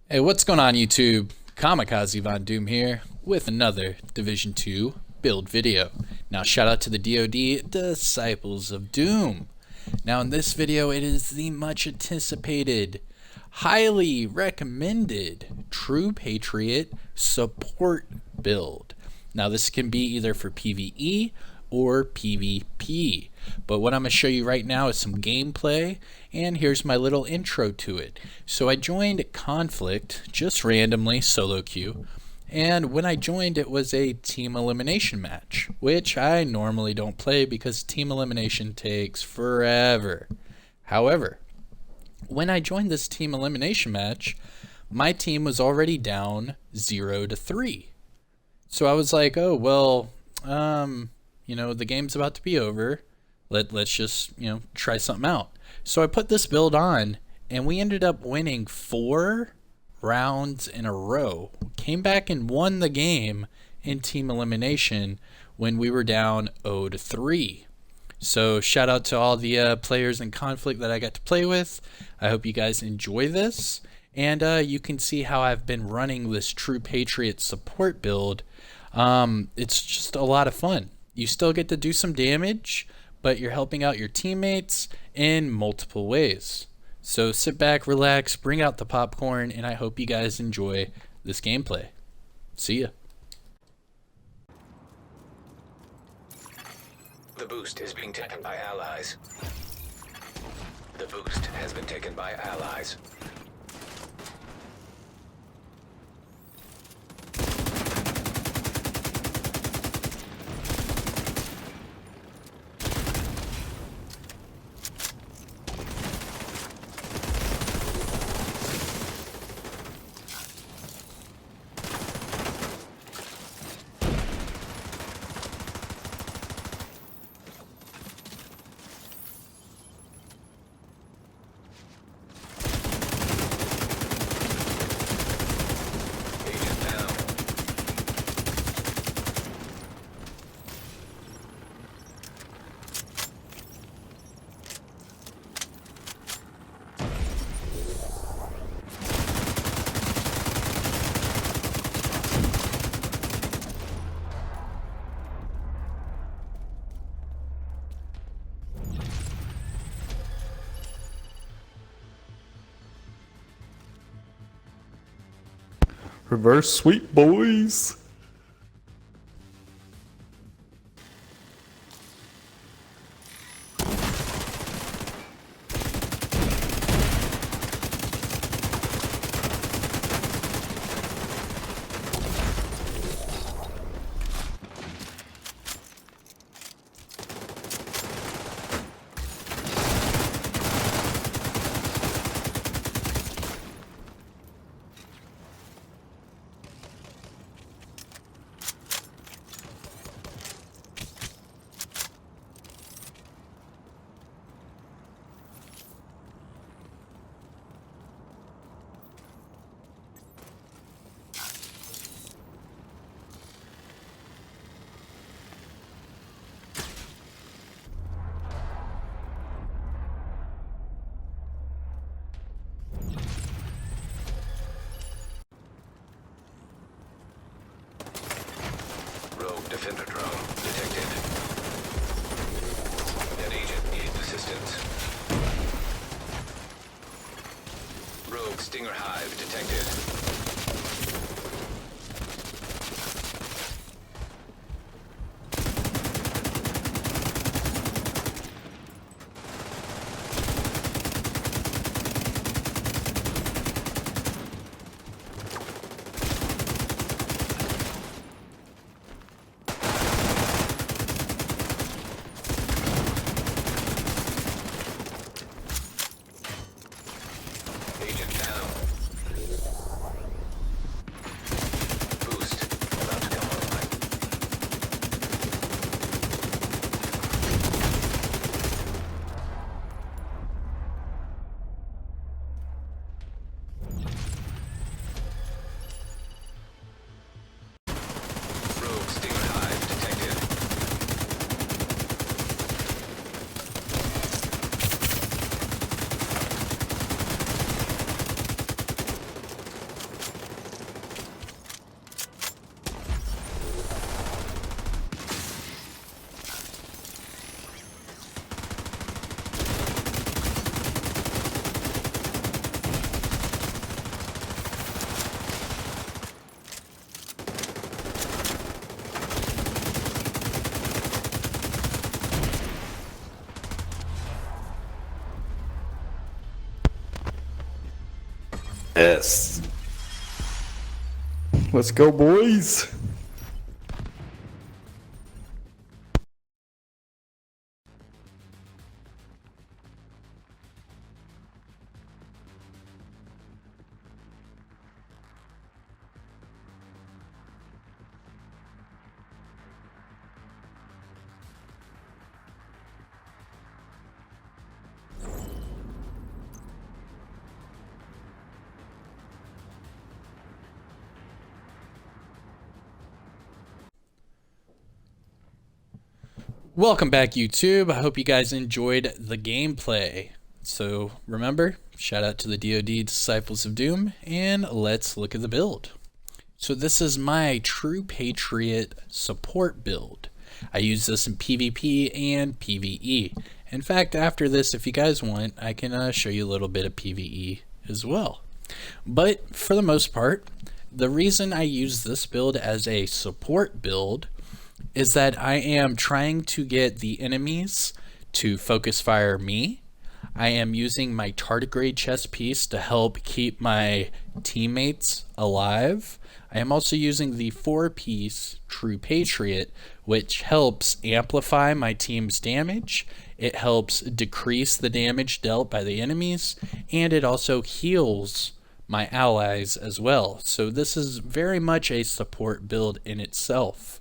Hey, what's going on YouTube? Kamikaze Von Doom here with another Division 2 build video. Now shout out to the DoD Disciples of Doom. Now in this video it is the much anticipated, highly recommended True Patriot support build. Now this can be either for PvE or PvP. But what I'm going to show you right now is some gameplay, and here's my little intro to it. So I joined Conflict just randomly, solo queue, and when I joined it was a team elimination match, which I normally don't play because team elimination takes forever. However, when I joined this team elimination match, my team was already down 0-3. So I was like, oh, well, the game's about to be over. Let's just, try something out. So I put this build on, and we ended up winning 4 rounds in a row. Came back and won the game in team elimination when we were down 0-3. So shout out to all the players in Conflict that I got to play with. I hope you guys enjoy this. And you can see how I've been running this True Patriot support build. It's just a lot of fun. You still get to do some damage, but you're helping out your teammates in multiple ways. So sit back, relax, bring out the popcorn, and I hope you guys enjoy this gameplay. See ya. The boost is being taken by allies. The boost has been taken by allies. Reverse sweep, boys. Defender drone detected. That agent needs assistance. Rogue Stinger Hive detected. Agent down. Yes. Let's go, boys. Welcome back, YouTube. I hope you guys enjoyed the gameplay. So remember, shout out to the DoD Disciples of Doom, and let's look at the build. So this is my True Patriot support build. I use this in PvP and PvE. In fact, after this, if you guys want, I can show you a little bit of PvE as well. But for the most part, the reason I use this build as a support build is that I am trying to get the enemies to focus fire me. I am using my tardigrade chest piece to help keep my teammates alive. I am also using the 4-piece True Patriot, which helps amplify my team's damage. It helps decrease the damage dealt by the enemies, and it also heals my allies as well. So this is very much a support build in itself.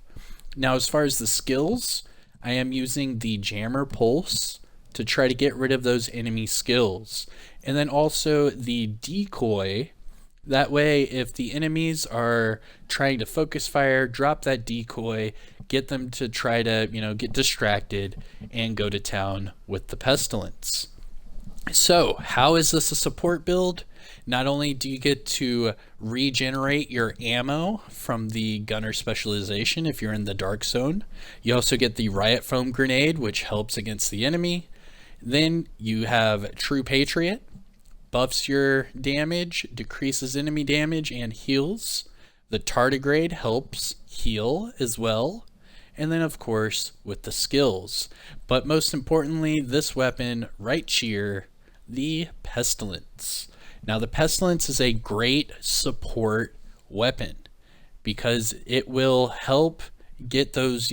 Now, as far as the skills, I am using the Jammer Pulse to try to get rid of those enemy skills. And then also the Decoy. That way, if the enemies are trying to focus fire, drop that decoy, get them to try to, get distracted and go to town with the Pestilence. So, how is this a support build? Not only do you get to regenerate your ammo from the gunner specialization if you're in the dark zone, you also get the riot foam grenade, which helps against the enemy. Then you have True Patriot, buffs your damage, decreases enemy damage, and heals. The tardigrade helps heal as well. And then, of course, with the skills. But most importantly, this weapon right here, the Pestilence. Now, the Pestilence is a great support weapon because it will help get those,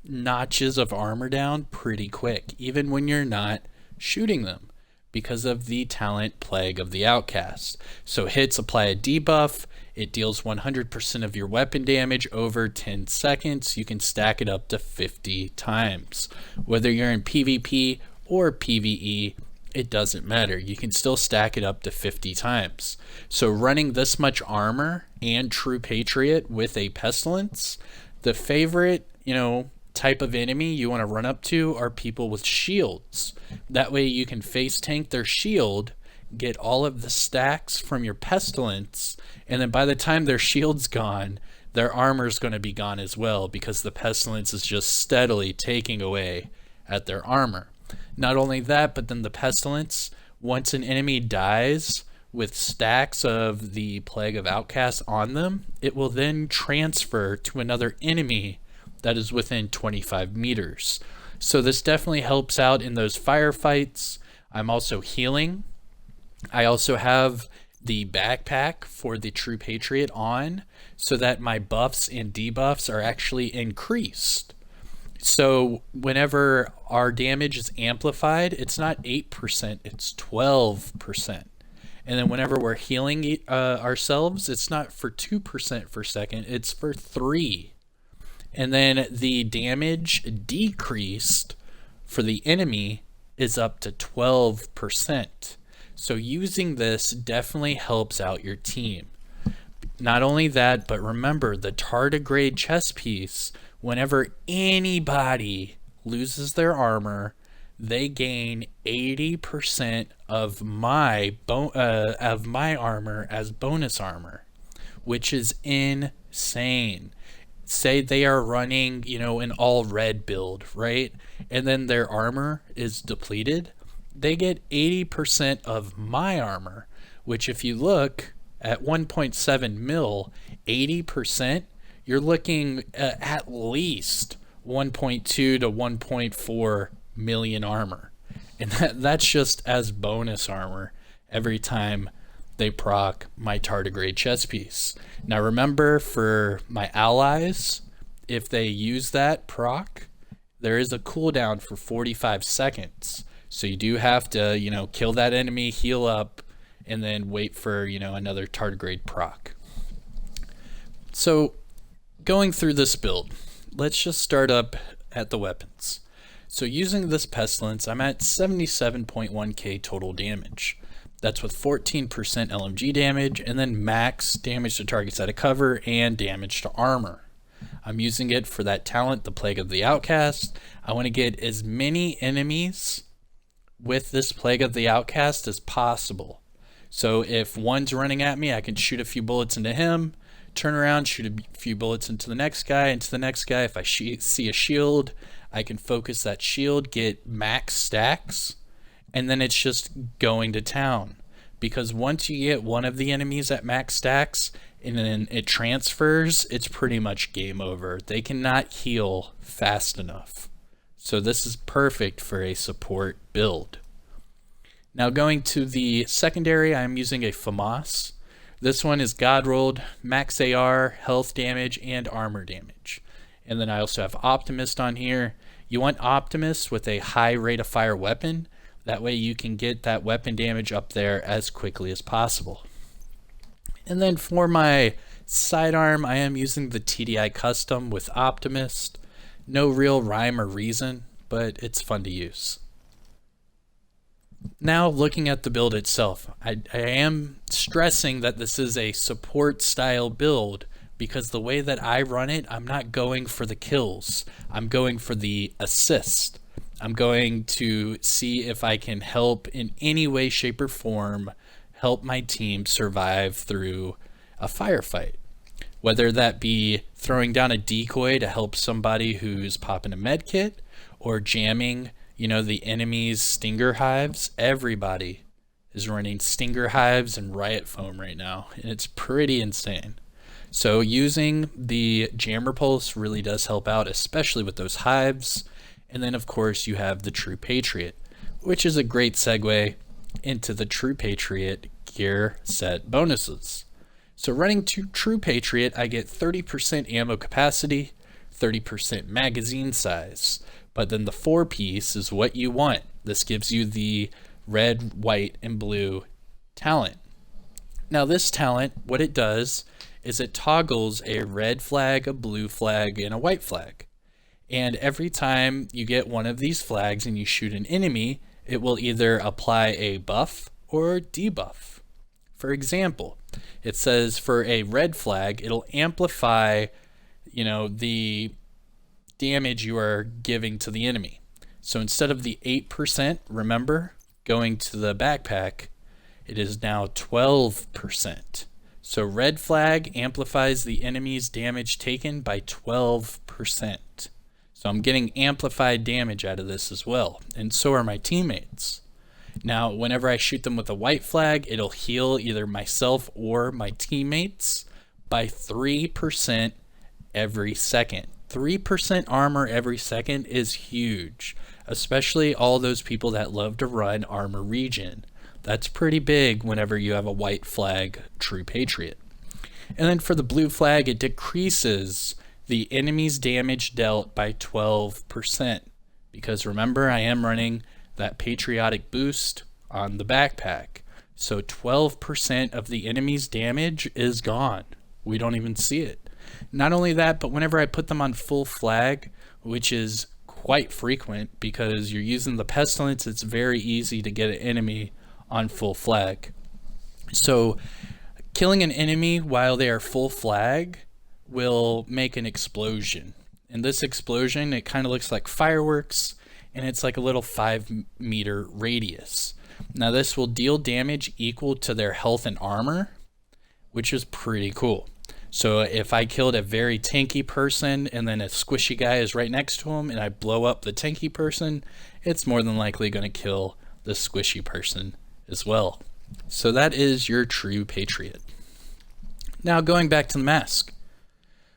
notches of armor down pretty quick, even when you're not shooting them, because of the talent Plague of the Outcast. So hits apply a debuff. It deals 100% of your weapon damage over 10 seconds. You can stack it up to 50 times. Whether you're in PvP or PvE, it doesn't matter. You can still stack it up to 50 times. So running this much armor and True Patriot with a Pestilence, the favorite, type of enemy you want to run up to are people with shields. That way you can face tank their shield, get all of the stacks from your Pestilence, and then by the time their shield's gone, their armor's going to be gone as well, because the Pestilence is just steadily taking away at their armor. Not only that, but then the Pestilence, once an enemy dies with stacks of the Plague of Outcasts on them, it will then transfer to another enemy that is within 25 meters. So this definitely helps out in those firefights. I'm also healing. I also have the backpack for the True Patriot on, so that my buffs and debuffs are actually increased. So whenever our damage is amplified, it's not 8%, it's 12%. And then whenever we're healing ourselves, it's not for 2% per second, it's for 3%. And then the damage decreased for the enemy is up to 12%. So using this definitely helps out your team. Not only that, but remember the tardigrade chest piece, whenever anybody loses their armor, they gain 80% of my armor as bonus armor, which is insane. Say they are running, an all red build, right? And then their armor is depleted. They get 80% of my armor, which if you look at 1.7 mil, 80%, you're looking at least 1.2 to 1.4 million armor. And that's just as bonus armor every time they proc my tardigrade chess piece. Now remember, for my allies, if they use that proc, there is a cooldown for 45 seconds. So you do have to, kill that enemy, heal up, and then wait for, another tardigrade proc. So going through this build, let's just start up at the weapons. So using this Pestilence, I'm at 77.1k total damage. That's with 14% LMG damage, and then max damage to targets out of cover and damage to armor. I'm using it for that talent, the Plague of the Outcast. I want to get as many enemies with this Plague of the Outcast as possible. So if one's running at me, I can shoot a few bullets into him, turn around, shoot a few bullets into the next guy, If I see a shield, I can focus that shield, get max stacks, and then it's just going to town. Because once you get one of the enemies at max stacks and then it transfers, it's pretty much game over. They cannot heal fast enough. So this is perfect for a support build. Now going to the secondary, I'm using a FAMAS. This one is God rolled, max AR, health damage, and armor damage. And then I also have Optimist on here. You want Optimist with a high rate of fire weapon. That way you can get that weapon damage up there as quickly as possible. And then for my sidearm, I am using the TDI Custom with Optimist. No real rhyme or reason, but it's fun to use. Now looking at the build itself, I am stressing that this is a support style build, because the way that I run it, I'm not going for the kills. I'm going for the assist. I'm going to see if I can help in any way, shape, or form, help my team survive through a firefight. Whether that be throwing down a decoy to help somebody who's popping a med kit, or jamming, the enemy's stinger hives. Everybody is running stinger hives and riot foam right now, and it's pretty insane. So using the jammer pulse really does help out, especially with those hives. And then, of course, you have the True Patriot, which is a great segue into the True Patriot gear set bonuses. So running to True Patriot, I get 30% ammo capacity, 30% magazine size. But then the 4-piece is what you want. This gives you the red, white, and blue talent. Now this talent, what it does is it toggles a red flag, a blue flag, and a white flag. And every time you get one of these flags and you shoot an enemy, it will either apply a buff or debuff. For example, it says for a red flag, it'll amplify, the damage you are giving to the enemy. So instead of the 8%, remember, going to the backpack, it is now 12%. So red flag amplifies the enemy's damage taken by 12%. So I'm getting amplified damage out of this as well, and so are my teammates. Now, whenever I shoot them with a white flag, it'll heal either myself or my teammates by 3% every second. 3% armor every second is huge, especially all those people that love to run armor regen. That's pretty big whenever you have a white flag True Patriot. And then for the blue flag, it decreases the enemy's damage dealt by 12%. Because remember, I am running that patriotic boost on the backpack. So 12% of the enemy's damage is gone. We don't even see it. Not only that, but whenever I put them on full flag, which is quite frequent because you're using the Pestilence, it's very easy to get an enemy on full flag. So killing an enemy while they are full flag will make an explosion. And this explosion, it kind of looks like fireworks, and it's like a little 5-meter radius. Now this will deal damage equal to their health and armor, which is pretty cool. So if I killed a very tanky person and then a squishy guy is right next to him and I blow up the tanky person, it's more than likely going to kill the squishy person as well. So that is your True Patriot. Now going back to the mask.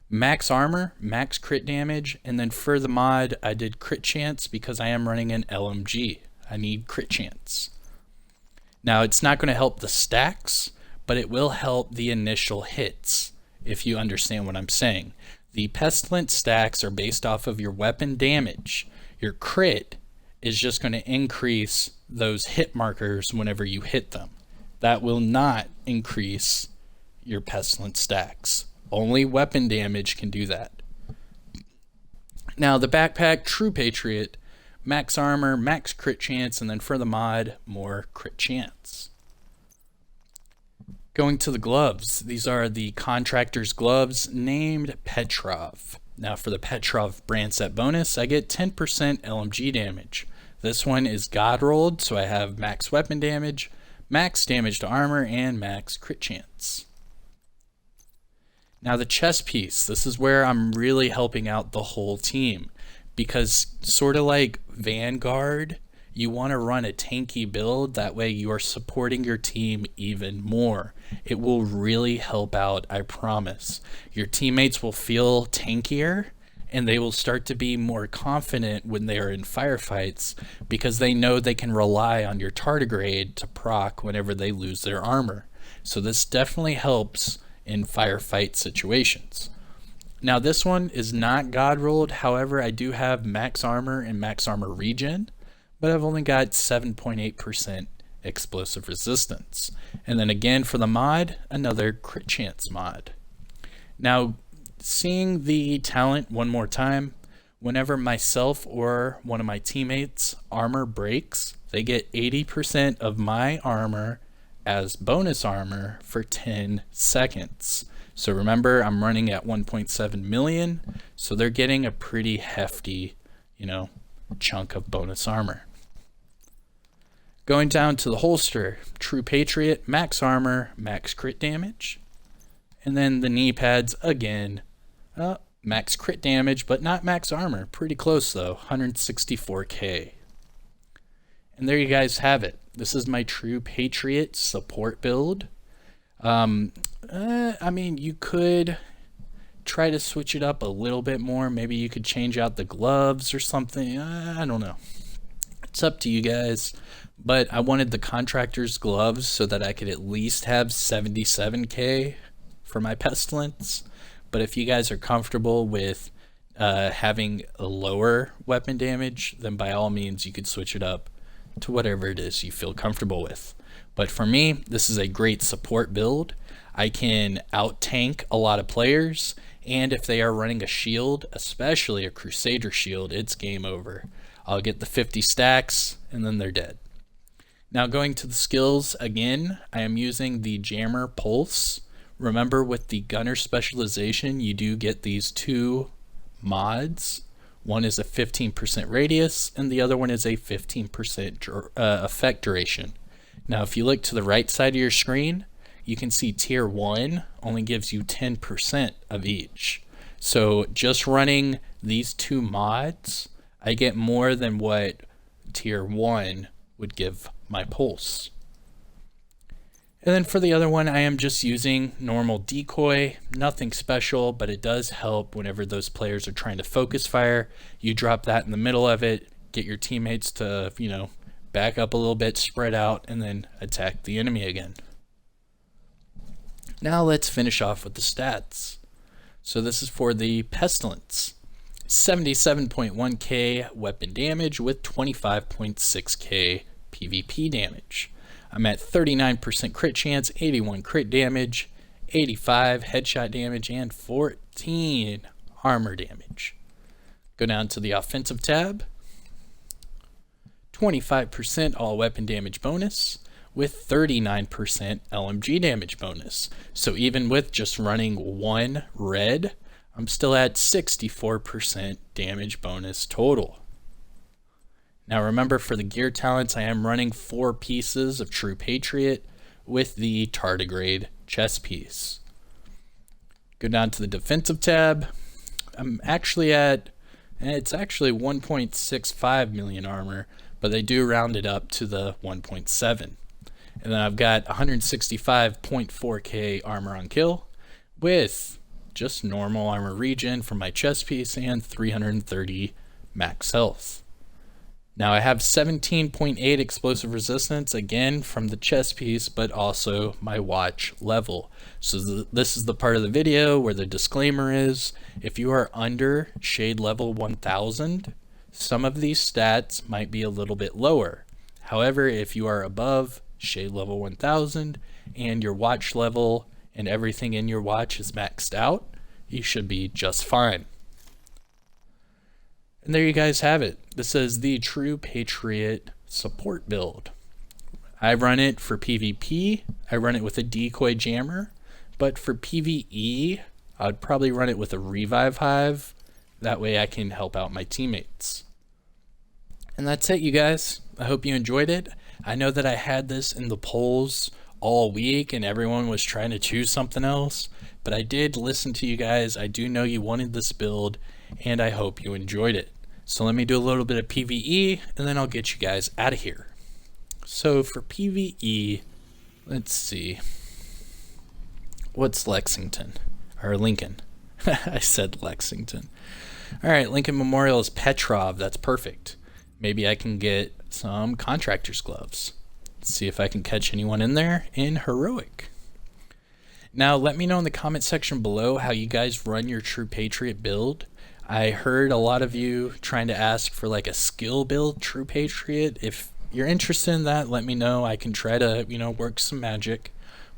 Max armor, max crit damage, and then for the mod I did crit chance because I am running an LMG. I need crit chance. Now it's not going to help the stacks, but it will help the initial hits, if you understand what I'm saying. The pestilence stacks are based off of your weapon damage. Your crit is just going to increase those hit markers whenever you hit them. That will not increase your pestilence stacks. Only weapon damage can do that. Now the backpack, True Patriot, max armor, max crit chance, and then for the mod, more crit chance. Going to the gloves, these are the contractor's gloves named Petrov. Now for the Petrov brand set bonus, I get 10% LMG damage. This one is God rolled, so I have max weapon damage, max damage to armor, and max crit chance. Now the chest piece, this is where I'm really helping out the whole team, because sort of like Vanguard, you want to run a tanky build, that way you are supporting your team even more. It will really help out, I promise. Your teammates will feel tankier, and they will start to be more confident when they are in firefights, because they know they can rely on your tardigrade to proc whenever they lose their armor. So this definitely helps in firefight situations. Now this one is not God rolled, however I do have max armor and max armor regen, but I've only got 7.8% explosive resistance. And then again for the mod, another crit chance mod. Now seeing the talent one more time, whenever myself or one of my teammates armor breaks, they get 80% of my armor as bonus armor for 10 seconds. So remember, I'm running at 1.7 million, so they're getting a pretty hefty, chunk of bonus armor. Going down to the holster, True Patriot, max armor, max crit damage. And then the knee pads, again, max crit damage, but not max armor. Pretty close though, 164k. And there you guys have it. This is my True Patriot support build. I mean, you could try to switch it up a little bit more. Maybe you could change out the gloves or something. I don't know. It's up to you guys. But I wanted the contractor's gloves so that I could at least have 77k for my pestilence. But if you guys are comfortable with having a lower weapon damage, then by all means you could switch it up to whatever it is you feel comfortable with. But for me, this is a great support build. I can out-tank a lot of players, and if they are running a shield, especially a Crusader shield, it's game over. I'll get the 50 stacks, and then they're dead. Now going to the skills, again, I am using the Jammer Pulse. Remember, with the Gunner specialization, you do get these two mods. One is a 15% radius, and the other one is a 15% effect duration. Now, if you look to the right side of your screen, you can see Tier 1 only gives you 10% of each. So just running these two mods, I get more than what Tier 1 would give my pulse. And then for the other one, I am just using normal decoy, nothing special, but it does help whenever those players are trying to focus fire. You drop that in the middle of it, get your teammates to, back up a little bit, spread out, and then attack the enemy again. Now let's finish off with the stats. So this is for the Pestilence. 77.1k weapon damage with 25.6k PvP damage. I'm at 39% crit chance, 81 crit damage, 85 headshot damage, and 14 armor damage. Go down to the offensive tab. 25% all weapon damage bonus with 39% LMG damage bonus. So even with just running one red, I'm still at 64% damage bonus total. Now remember, for the gear talents, I am running 4 pieces of True Patriot with the tardigrade chest piece. Go down to the defensive tab. I'm actually at, it's actually 1.65 million armor, but they do round it up to the 1.7. And then I've got 165.4k armor on kill with just normal armor regen for my chest piece and 330 max health. Now I have 17.8 explosive resistance, again from the chest piece, but also my watch level. So this is the part of the video where the disclaimer is, if you are under shade level 1000, some of these stats might be a little bit lower. However, if you are above shade level 1000 and your watch level and everything in your watch is maxed out, you should be just fine. And there you guys have it. This is the True Patriot support build. I run it for PvP. I run it with a decoy jammer, but for PvE, I'd probably run it with a revive hive. That way I can help out my teammates. And that's it, you guys. I hope you enjoyed it. I know that I had this in the polls all week and everyone was trying to choose something else, but I did listen to you guys. I do know you wanted this build and I hope you enjoyed it. So let me do a little bit of PvE and then I'll get you guys out of here. So for PvE, let's see. What's Lexington? Or Lincoln. I said Lexington. Alright, Lincoln Memorial is Petrov. That's perfect. Maybe I can get some contractor's gloves. Let's see if I can catch anyone in there in Heroic. Now let me know in the comment section below how you guys run your True Patriot build. I heard a lot of you trying to ask for like a skill build True Patriot. If you're interested in that, let me know. I can try to, work some magic.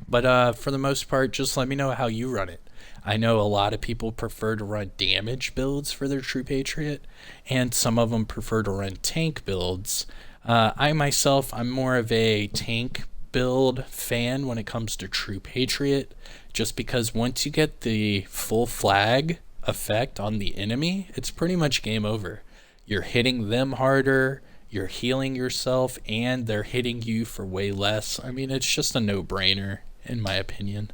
But for the most part, just let me know how you run it. I know a lot of people prefer to run damage builds for their True Patriot, and some of them prefer to run tank builds. I myself, I'm more of a tank build fan when it comes to True Patriot, just because once you get the full flag effect on the enemy, it's pretty much game over. You're hitting them harder, you're healing yourself, and they're hitting you for way less. I mean, it's just a no-brainer in my opinion.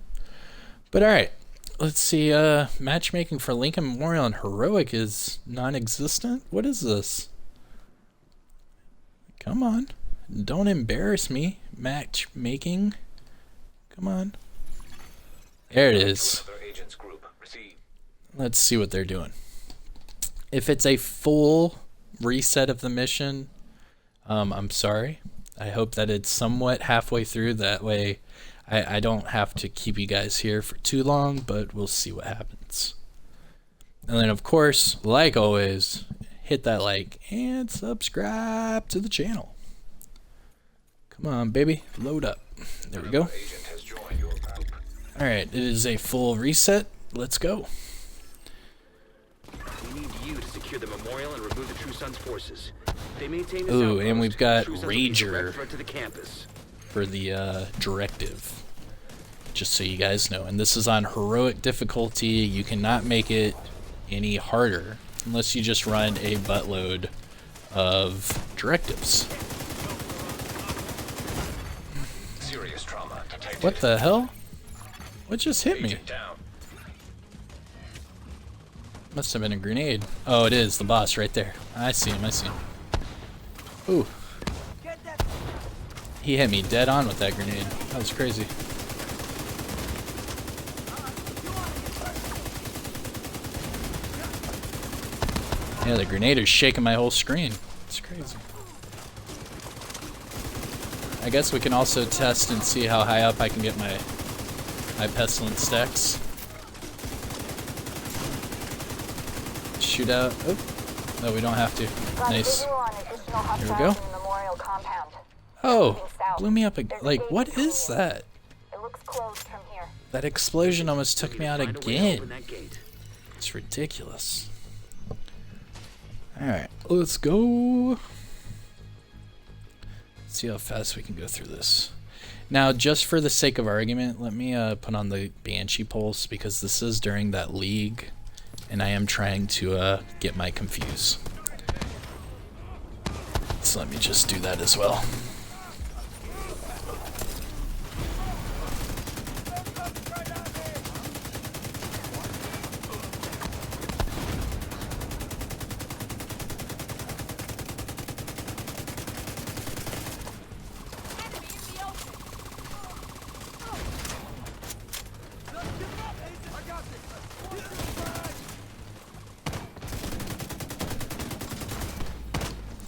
But alright, let's see. Matchmaking for Lincoln Memorial and Heroic is non-existent. What is this? Come on, don't embarrass me. Matchmaking, come on. There it is. Let's see what they're doing. If it's a full reset of the mission, I'm sorry. I hope that it's somewhat halfway through. That way I don't have to keep you guys here for too long, but we'll see what happens. And then, of course, like always, hit that like and subscribe to the channel. Come on, baby. Load up. There we go. Alright, it is a full reset. Let's go. We need you to secure the memorial and remove the True Sons forces. They maintain this Ooh, outpost. and we've got True Sons will be a Rager direct threat to the campus. for the directive. Just so you guys know. And this is on Heroic difficulty. You cannot make it any harder unless you just run a buttload of directives. Serious trauma detected. What the hell? What just hit me? Agent down. Must have been a grenade. Oh, it is the boss right there. I see him. I see him. Ooh. He hit me dead on with that grenade. That was crazy. Yeah, the grenade is shaking my whole screen. It's crazy. I guess we can also test and see how high up I can get my pestilence stacks. Shoot out. Oh, no, we don't have to. Nice. Here we go. Oh, blew me up. Like, what is that? That explosion almost took me out again. It's ridiculous. Alright, let's go. Let's see how fast we can go through this. Now, just for the sake of argument, let me put on the Banshee Pulse, because this is during that league, and I am trying to get my confuse. So let me just do that as well.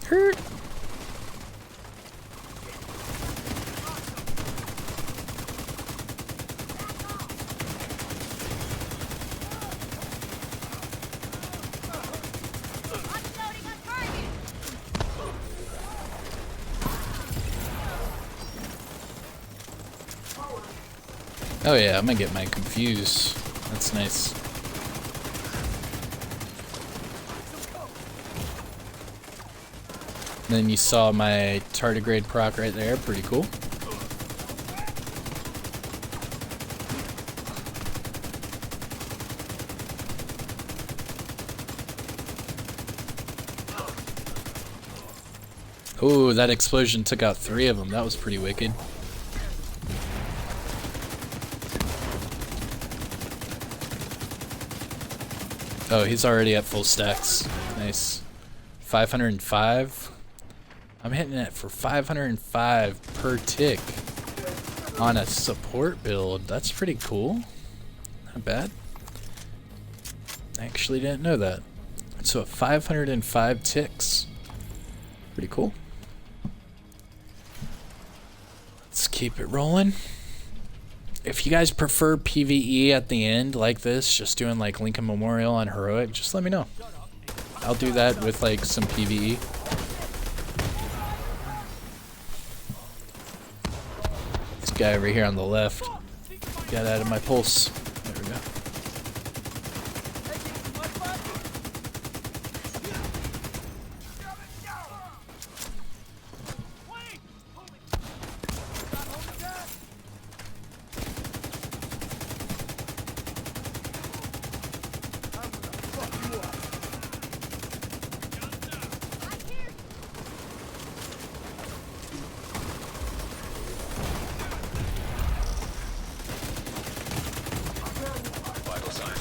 Hurt. Oh yeah, I'm gonna get mine confused. That's nice. Then you saw my tardigrade proc right there, pretty cool. Ooh, that explosion took out 3 of them. That was pretty wicked. Oh, he's already at full stacks. Nice. 505. I'm hitting it for 505 per tick on a support build. That's pretty cool. Not bad. I actually didn't know that. So 505 ticks. Pretty cool. Let's keep it rolling. If you guys prefer PvE at the end like this, just doing like Lincoln Memorial on Heroic, just let me know. I'll do that with like some PvE. This guy over here on the left got out of my pulse. There we go.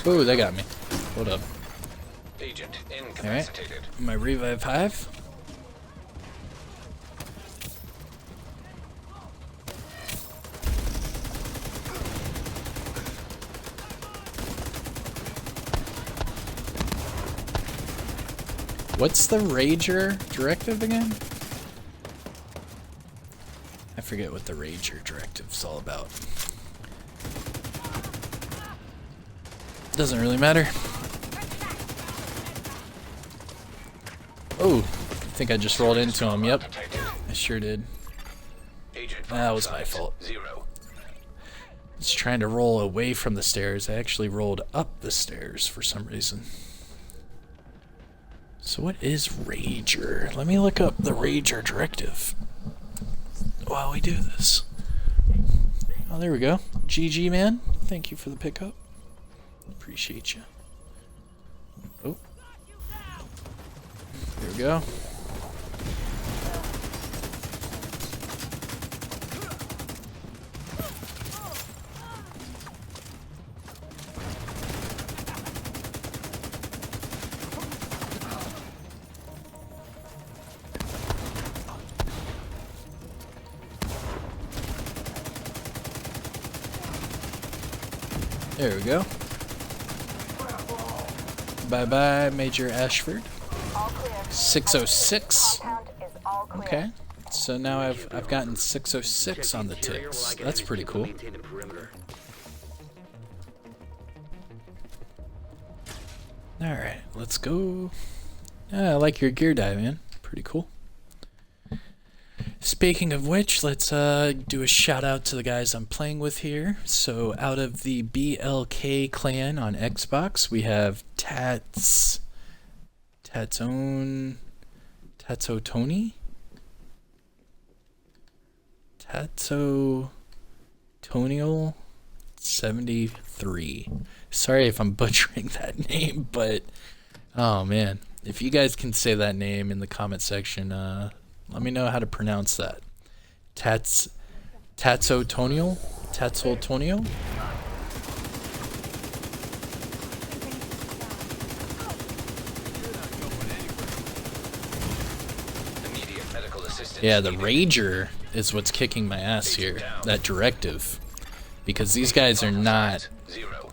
Ooh, they got me. Hold up. Agent incapacitated. Alright. My revive hive. What's the Rager directive again? I forget what the Rager directive's all about. Doesn't really matter. Oh, I think I just rolled into him. Yep, I sure did. That was my fault. 0. I was trying to roll away from the stairs. I actually rolled up the stairs for some reason. So what is Rager? Let me look up the Rager directive while we do this. Oh, there we go. GG, man. Thank you for the pickup. Appreciate you. Oh. There we go. There we go. Bye-bye, Major Ashford. 606. Okay. So now I've gotten 606 on the ticks. That's pretty cool. Alright, let's go. I like your gear dye, man. Pretty cool. Speaking of which, let's do a shout out to the guys I'm playing with here. So out of the BLK clan on Xbox, we have Tatsotonial 73. Sorry if I'm butchering that name, but oh man, if you guys can say that name in the comment section, let me know how to pronounce that. Tatsotonial? Immediate medical assistance. Yeah, the Rager is what's kicking my ass here. That directive. Because these guys are not... 0.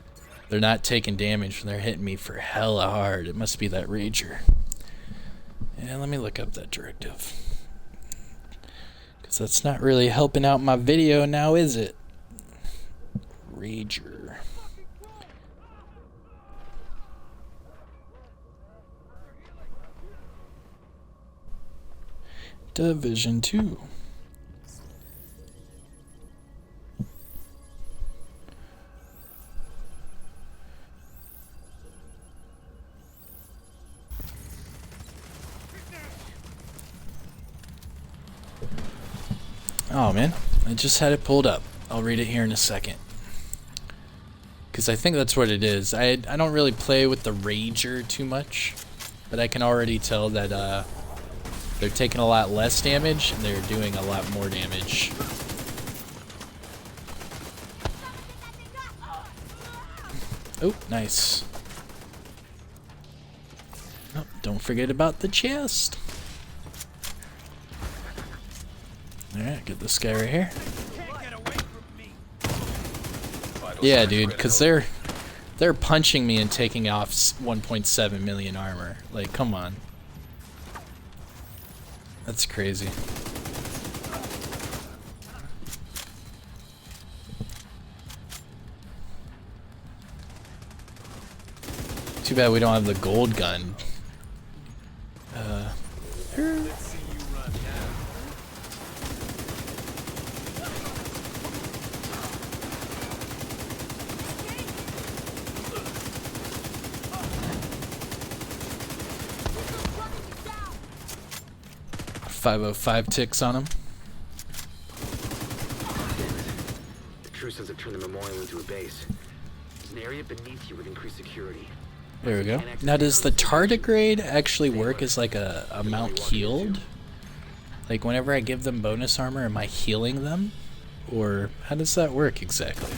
They're not taking damage when they're hitting me for hella hard. It must be that Rager. Yeah, let me look up that directive. Because that's not really helping out my video now, is it? Rager. Division 2. Oh man, I just had it pulled up. I'll read it here in a second. Because I think that's what it is. I don't really play with the Rager too much, but I can already tell that they're taking a lot less damage and they're doing a lot more damage. Oh, nice. Oh, don't forget about the chest. Alright, get this guy right here. Yeah, dude, because they're punching me and taking off 1.7 million armor. Like, come on. That's crazy. Too bad we don't have the gold gun. Let's see you run now. 505 ticks on him. The True Sons have turned the memorial into a base. There's an area beneath you with increased security. There we go. Now, does the tardigrade actually work as like a mount healed? Like, whenever I give them bonus armor, am I healing them? Or how does that work exactly?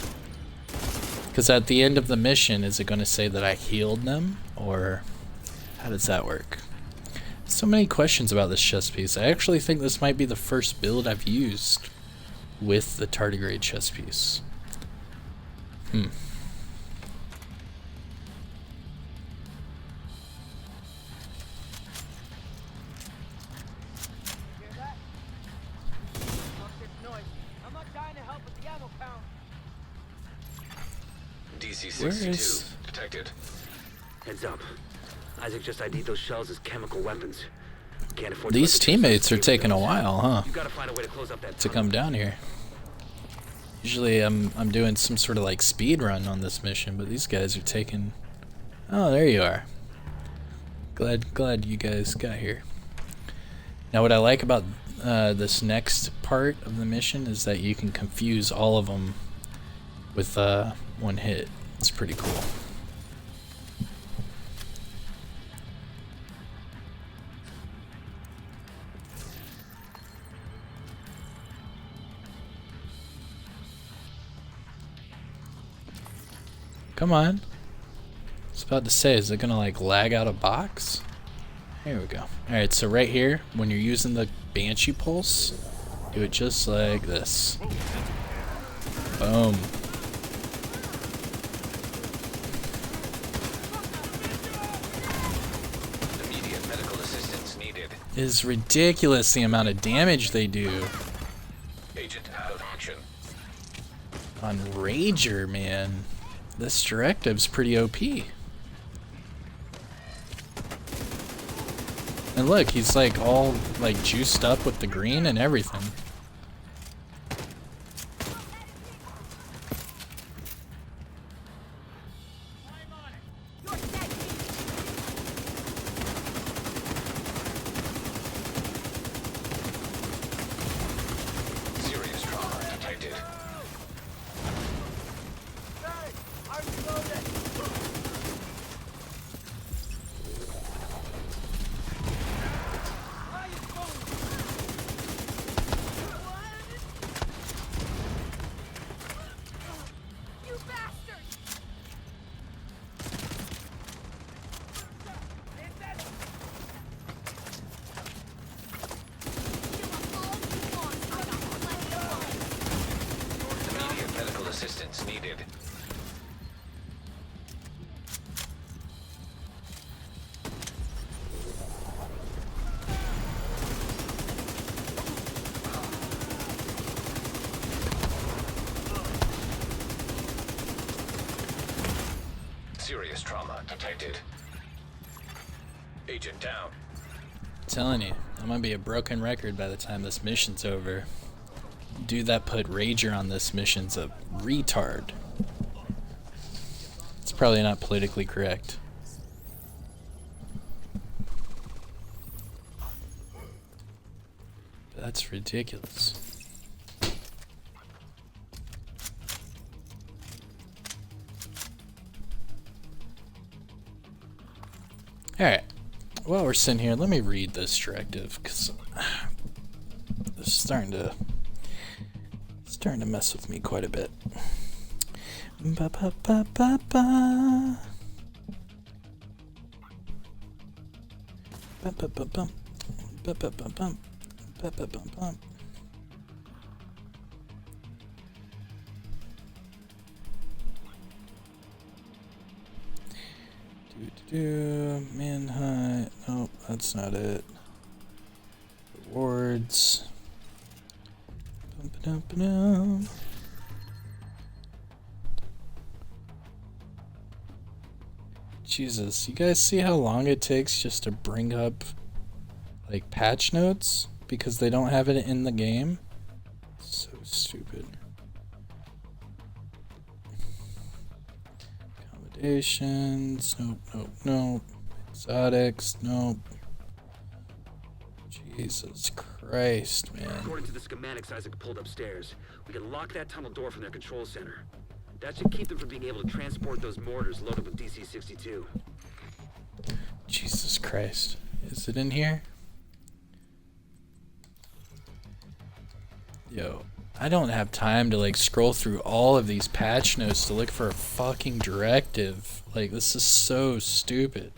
Because at the end of the mission, is it going to say that I healed them? Or how does that work? So many questions about this chest piece. I actually think this might be the first build I've used with the tardigrade chest piece. Where is... DC-62 detected. Heads up. Isaac just ID'd those shells as chemical weapons. Can't afford to These let the teammates are True Sons taking a escape. while, huh? You gotta find a way to close up that To tunnel. come down here. Usually I'm doing some sort of like speed run on this mission, but these guys are taking... Oh, there you are. Glad you guys got here. Now what I like about this next part of the mission is that you can confuse all of them with one hit. It's pretty cool. Come on. I was about to say, is it gonna like lag out a box? Here we go. Alright, so right here, when you're using the Banshee Pulse, do it just like this. Boom. Immediate medical assistance needed. It is ridiculous the amount of damage they do Agent out of action. on Rager, man. This directive's pretty OP. And look, he's like all like juiced up with the green and everything. Serious trauma detected. You bastard! Immediate medical assistance needed. Serious trauma detected. Agent down. I'm telling you, I'm gonna be a broken record by the time this mission's over. Dude that put Rager on this mission's a retard. It's probably not politically correct. That's ridiculous. Alright. While we're sitting here, let me read this directive, because this is starting to mess with me quite a bit. Ba ba ba ba ba. Ba ba ba bum. Ba ba ba bum. Ba ba bum bum. Manhunt. Nope, that's not it. Rewards. Bum-ba-dum-ba-dum. Jesus, you guys see how long it takes just to bring up like patch notes because they don't have it in the game? So stupid. Accommodations, nope, nope, nope. Exotics, nope. Jesus Christ, man. According to the schematics Isaac pulled upstairs, we can lock that tunnel door from their control center. That should keep them from being able to transport those mortars loaded with DC-62. Jesus Christ. Is it in here? Yo, I don't have time to like scroll through all of these patch notes to look for a fucking directive. Like, this is so stupid.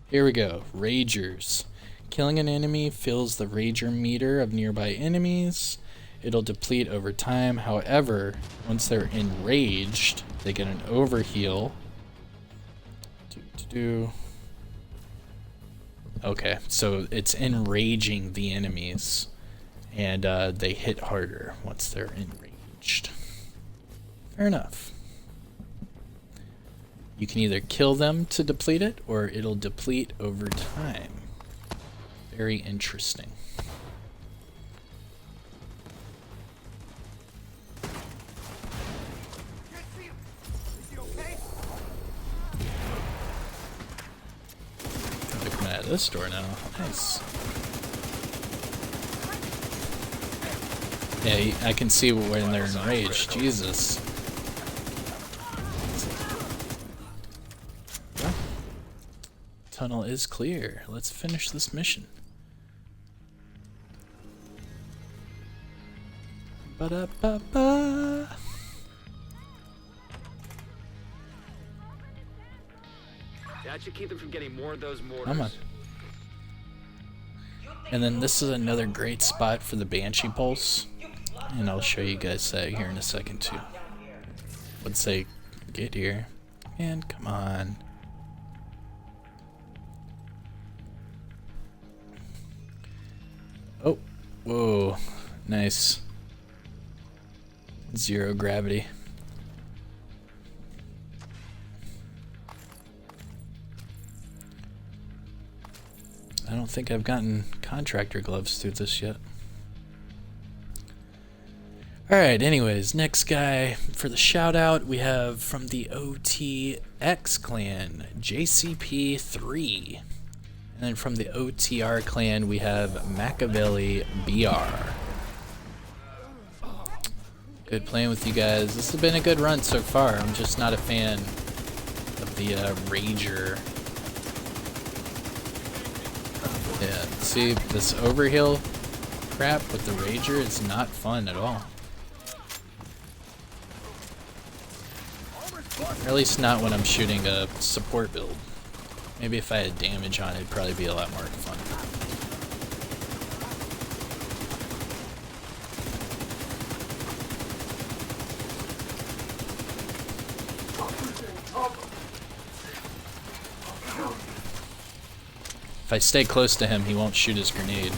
Here we go. Ragers. Killing an enemy fills the rager meter of nearby enemies. It'll deplete over time. However, once they're enraged, they get an overheal. Okay, so it's enraging the enemies, and they hit harder once they're enraged. Fair enough. You can either kill them to deplete it, or it'll deplete over time. Very interesting. They're coming out of this door now. Nice. Yeah, I can see when they're enraged. Jesus. Well, tunnel is clear. Let's finish this mission. Ba-da-ba-ba. That should keep them from getting more of those mortars. Come on. And then this is another great spot for the Banshee Pulse. And I'll show you guys that here in a second too. Once they get here. And come on. Oh, whoa, nice. Zero gravity. I don't think I've gotten contractor gloves through this yet. Alright, anyways, next guy for the shout out we have from the OTX clan, JCP3. And then from the OTR clan we have Machiavelli BR. Good playing with you guys. This has been a good run so far. I'm just not a fan of the Rager. Yeah, see, this overheal crap with the Rager is not fun at all. Or at least not when I'm shooting a support build. Maybe if I had damage on it, it'd probably be a lot more fun. If I stay close to him, he won't shoot his grenade.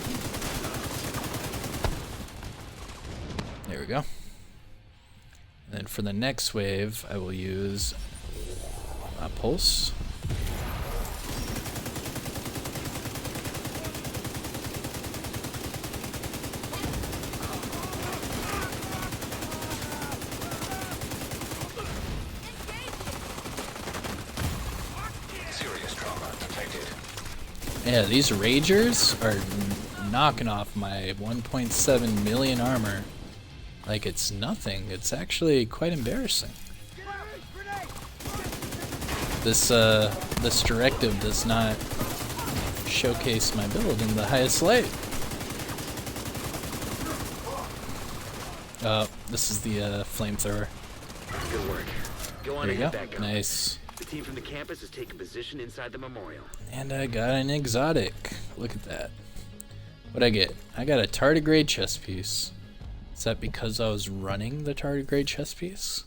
There we go. And then for the next wave, I will use a pulse. Serious trauma detected. Yeah, these Ragers are knocking off my 1.7 million armor like it's nothing. It's actually quite embarrassing. This directive does not showcase my build in the highest light. This is the flamethrower. Good work. Go on There and you hit go. that gun. Nice. The team from the campus has taken position inside the memorial. And I got an exotic. Look at that. What'd I get? I got a tardigrade chest piece. Is that because I was running the tardigrade chest piece?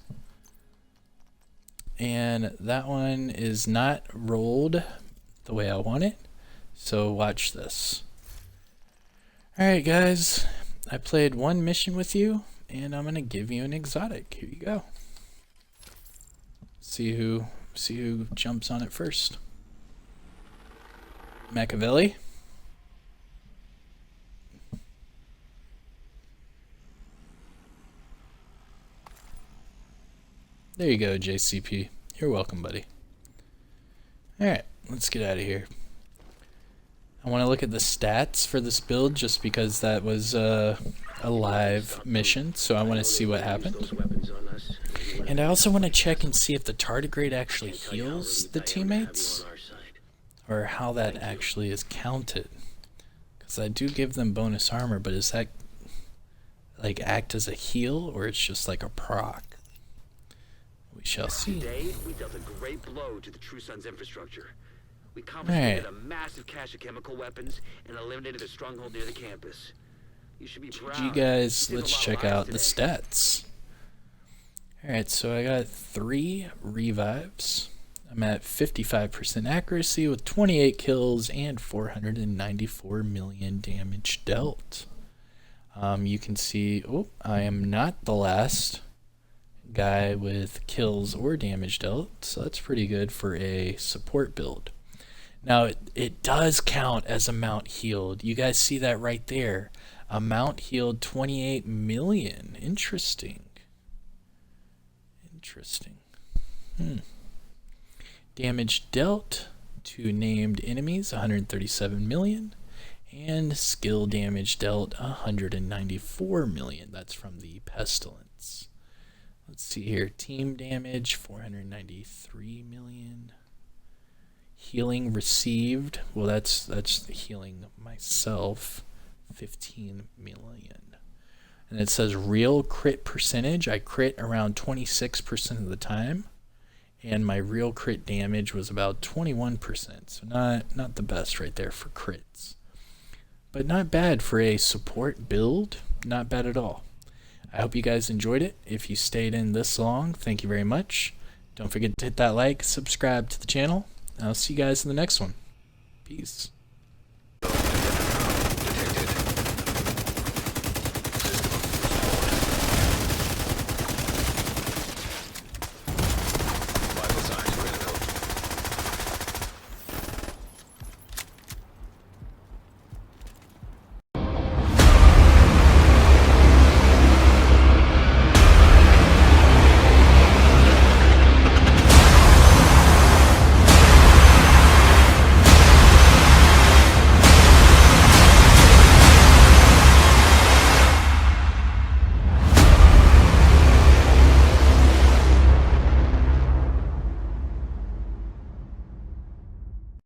And that one is not rolled the way I want it. So watch this. Alright guys, I played one mission with you, and I'm gonna give you an exotic. Here you go. See who jumps on it first. Machiavelli. There you go, JCP. You're welcome, buddy. Alright, let's get out of here. I want to look at the stats for this build just because that was a live mission, so I want to see what happened. And I also want to check and see if the tardigrade actually heals the teammates, or how that actually is counted. Because I do give them bonus armor, but does that like act as a heal, or it's just like a proc? We shall see. Today, we dealt a great blow to the True Sun's infrastructure. We confiscated a massive cache of chemical weapons and eliminated a stronghold near the campus. You should be proud. GG guys, Saved a let's lot of check lives out the today. stats. Alright, so I got 3 revives. I'm at 55% accuracy with 28 kills and 494 million damage dealt. You can see, oh, I am not the last guy with kills or damage dealt, so that's pretty good for a support build. Now it does count as amount healed. You guys see that right there. Amount healed 28 million. Interesting. Interesting. Damage dealt to named enemies 137 million. And skill damage dealt 194 million. That's from the pestilence. Let's see here. Team damage 493 million. Healing received. Well, that's healing myself. 15 million. And it says real crit percentage. I crit around 26% of the time. And my real crit damage was about 21%. So not the best right there for crits. But not bad for a support build. Not bad at all. I hope you guys enjoyed it. If you stayed in this long, thank you very much. Don't forget to hit that like, subscribe to the channel. I'll see you guys in the next one. Peace.